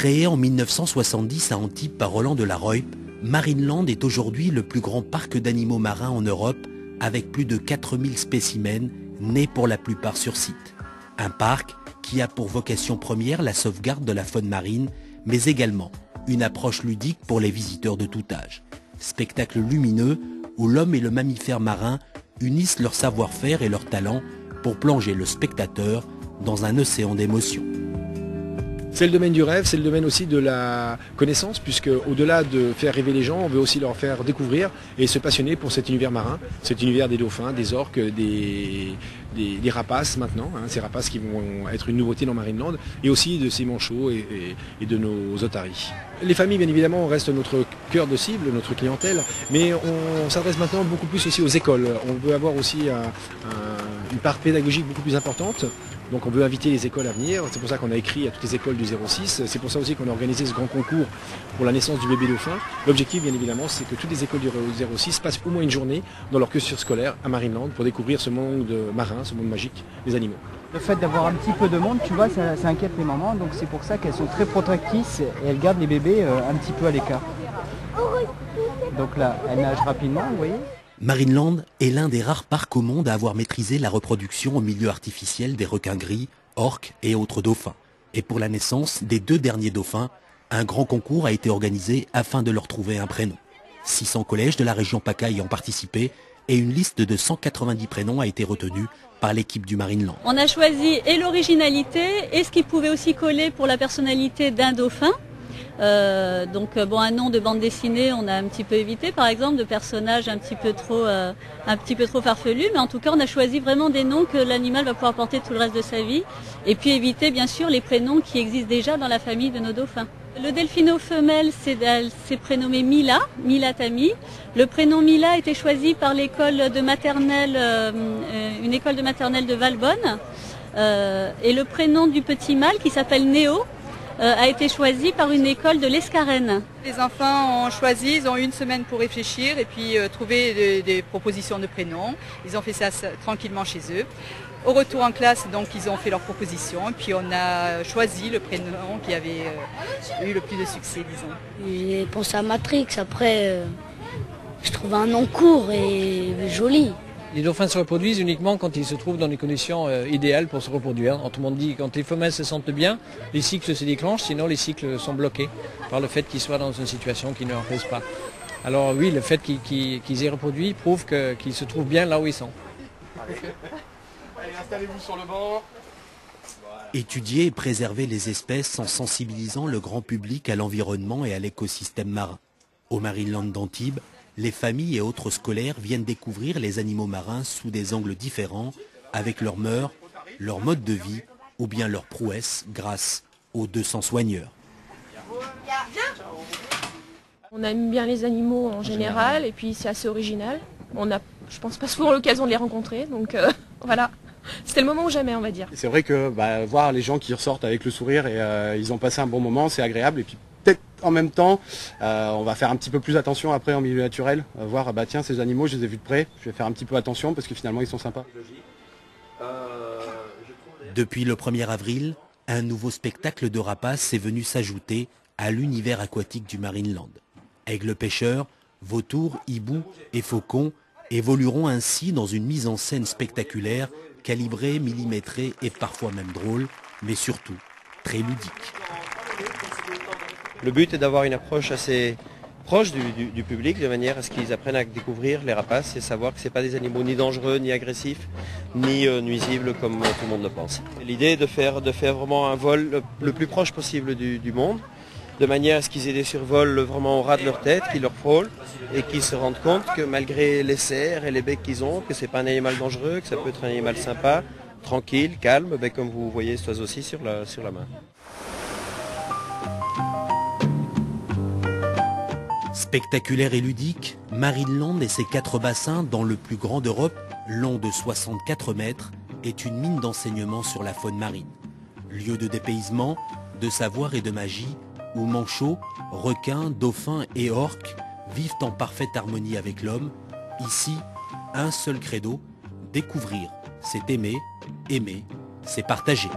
Créé en 1970 à Antibes par Roland de la Ruyp, Marineland est aujourd'hui le plus grand parc d'animaux marins en Europe, avec plus de 4000 spécimens nés pour la plupart sur site. Un parc qui a pour vocation première la sauvegarde de la faune marine, mais également une approche ludique pour les visiteurs de tout âge. Spectacle lumineux où l'homme et le mammifère marin unissent leur savoir-faire et leur talent pour plonger le spectateur dans un océan d'émotions. C'est le domaine du rêve, c'est le domaine aussi de la connaissance, puisque au-delà de faire rêver les gens, on veut aussi leur faire découvrir et se passionner pour cet univers marin, cet univers des dauphins, des orques, des rapaces maintenant, ces rapaces qui vont être une nouveauté dans Marineland, et aussi de ces manchots et de nos otaries. Les familles, bien évidemment, restent notre cœur de cible, notre clientèle, mais on s'adresse maintenant beaucoup plus aussi aux écoles. On veut avoir aussi une part pédagogique beaucoup plus importante. Donc on veut inviter les écoles à venir, c'est pour ça qu'on a écrit à toutes les écoles du 06, c'est pour ça aussi qu'on a organisé ce grand concours pour la naissance du bébé dauphin. L'objectif bien évidemment c'est que toutes les écoles du 06 passent au moins une journée dans leur cursus scolaire à Marineland pour découvrir ce monde marin, ce monde magique des animaux. Le fait d'avoir un petit peu de monde, tu vois, ça inquiète les mamans, donc c'est pour ça qu'elles sont très protectrices et elles gardent les bébés un petit peu à l'écart. Donc là, elles nagent rapidement, vous voyez. Marineland est l'un des rares parcs au monde à avoir maîtrisé la reproduction au milieu artificiel des requins gris, orques et autres dauphins. Et pour la naissance des 2 derniers dauphins, un grand concours a été organisé afin de leur trouver un prénom. 600 collèges de la région PACA y ont participé et une liste de 190 prénoms a été retenue par l'équipe du Marineland. On a choisi et l'originalité et ce qui pouvait aussi coller pour la personnalité d'un dauphin. Un nom de bande dessinée on a un petit peu évité par exemple, de personnages un petit peu trop farfelus, mais en tout cas on a choisi vraiment des noms que l'animal va pouvoir porter tout le reste de sa vie, et puis éviter bien sûr les prénoms qui existent déjà dans la famille de nos dauphins. Le delphino femelle s'est prénommé Mila Tami. Le prénom Mila a été choisi par l'école de maternelle, une école de maternelle de Valbonne, et le prénom du petit mâle qui s'appelle Néo a été choisi par une école de l'Escarène. Les enfants ont choisi, ils ont eu une semaine pour réfléchir et puis trouver des propositions de prénoms. Ils ont fait ça tranquillement chez eux. Au retour en classe, donc, ils ont fait leurs propositions et puis on a choisi le prénom qui avait eu le plus de succès, disons. J'ai pensé à Matrix, après je trouve un nom court et joli. Les dauphins se reproduisent uniquement quand ils se trouvent dans des conditions idéales pour se reproduire. Autrement dit, quand les femelles se sentent bien, les cycles se déclenchent, sinon les cycles sont bloqués par le fait qu'ils soient dans une situation qui ne leur plaise pas. Alors oui, le fait qu'ils aient reproduit prouve qu'ils se trouvent bien là où ils sont. Allez, installez-vous sur le banc. Étudier et préserver les espèces en sensibilisant le grand public à l'environnement et à l'écosystème marin. Au Marineland d'Antibes, les familles et autres scolaires viennent découvrir les animaux marins sous des angles différents, avec leurs mœurs, leur mode de vie ou bien leurs prouesses grâce aux 200 soigneurs. On aime bien les animaux en général et puis c'est assez original. On a, je pense, pas souvent l'occasion de les rencontrer, donc voilà. C'était le moment ou jamais, on va dire. C'est vrai que voir les gens qui ressortent avec le sourire et ils ont passé un bon moment, c'est agréable. Et puis peut-être en même temps, on va faire un petit peu plus attention après en milieu naturel. Voir, tiens, ces animaux, je les ai vus de près. Je vais faire un petit peu attention parce que finalement, ils sont sympas. Depuis le 1er avril, un nouveau spectacle de rapaces est venu s'ajouter à l'univers aquatique du Marineland. Aigles pêcheurs, vautours, hiboux et faucons évolueront ainsi dans une mise en scène spectaculaire, calibrée, millimétrée et parfois même drôle, mais surtout très ludique. Le but est d'avoir une approche assez proche du public, de manière à ce qu'ils apprennent à découvrir les rapaces et savoir que ce n'est pas des animaux ni dangereux, ni agressifs, ni nuisibles comme tout le monde le pense. L'idée est de faire vraiment un vol le plus proche possible du monde, de manière à ce qu'ils aient des survols vraiment au ras de leur tête, qui leur frôlent, et qu'ils se rendent compte que malgré les serres et les becs qu'ils ont, que ce n'est pas un animal dangereux, que ça peut être un animal sympa, tranquille, calme, comme vous voyez cet oiseau-ci sur la main. Spectaculaire et ludique, Marineland et ses 4 bassins, dans le plus grand d'Europe, long de 64 mètres, est une mine d'enseignement sur la faune marine. Lieu de dépaysement, de savoir et de magie, où manchots, requins, dauphins et orques vivent en parfaite harmonie avec l'homme. Ici, un seul credo, découvrir, c'est aimer, aimer, c'est partager.